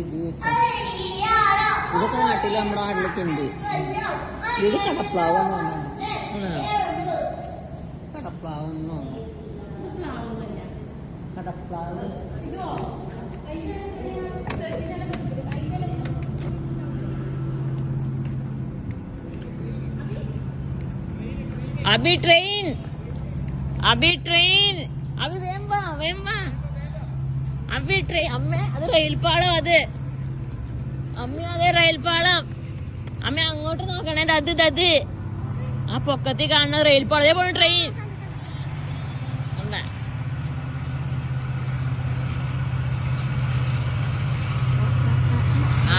ഇത് വെച്ച ഇതൊക്കെ നാട്ടിൽ നമ്മുടെ നാട്ടിലൊക്കെ ഉണ്ട്. ഇത് കടപ്ലാവെന്ന് തോന്നുന്നു. കടപ്ലാവെന്ന് തോന്നുന്നു. കടപ്ലാവ് अभी ट्रेन अभी वेम्बा अभी ट्रेन अम्मे അത് റെയിൽപാളം അത് അമ്മ അതെ റെയിൽപാളം അമ്മ അങ്ങോട്ട് നോക്കണേ അത് ആ പൊക്കത്തിൽ കാണുന്ന റെയിൽപാളം അതേപോലെ ട്രെയിൻ ഉണ്ട്.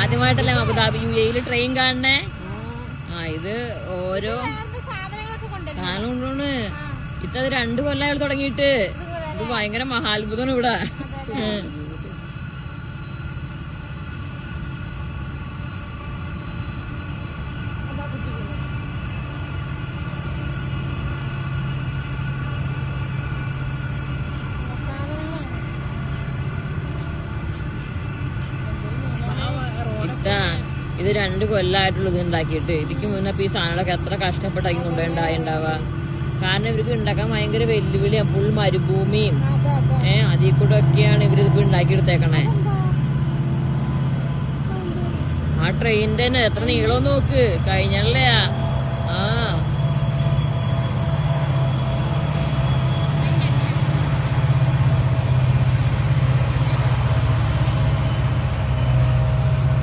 ആദ്യമായിട്ടല്ലേ അബുദാബി UAE ട്രെയിൻ കാണണേ. ഇത് ഓരോ സാധനം കൊണ്ടാണ് ഇത്ര 2 കൊല്ലം തുടങ്ങിയിട്ട്. ഇത് ഭയങ്കര മഹാത്ഭുതമാണ് ഇവിടെ. ഇത് 2 കൊല്ലമായിട്ടുള്ള ഇത് ഉണ്ടാക്കിയിട്ട്. ഇതിക്ക് മുന്നേ ഈ സാധനങ്ങളൊക്കെ എത്ര കഷ്ടപ്പെട്ടാക്കി കൊണ്ടുണ്ടാവുക. കാരണം ഇവർക്ക് ഉണ്ടാക്കാൻ ഭയങ്കര വെല്ലുവിളിയാണ്. ഫുൾ മരുഭൂമിയും അതിൽ കൂടെ ഒക്കെയാണ് ഇവരിതിപ്പോ ഉണ്ടാക്കിയെടുത്തേക്കണേ. ആ ട്രെയിനിന്റെ തന്നെ എത്ര നീളം നോക്ക്. കഴിഞ്ഞാലേ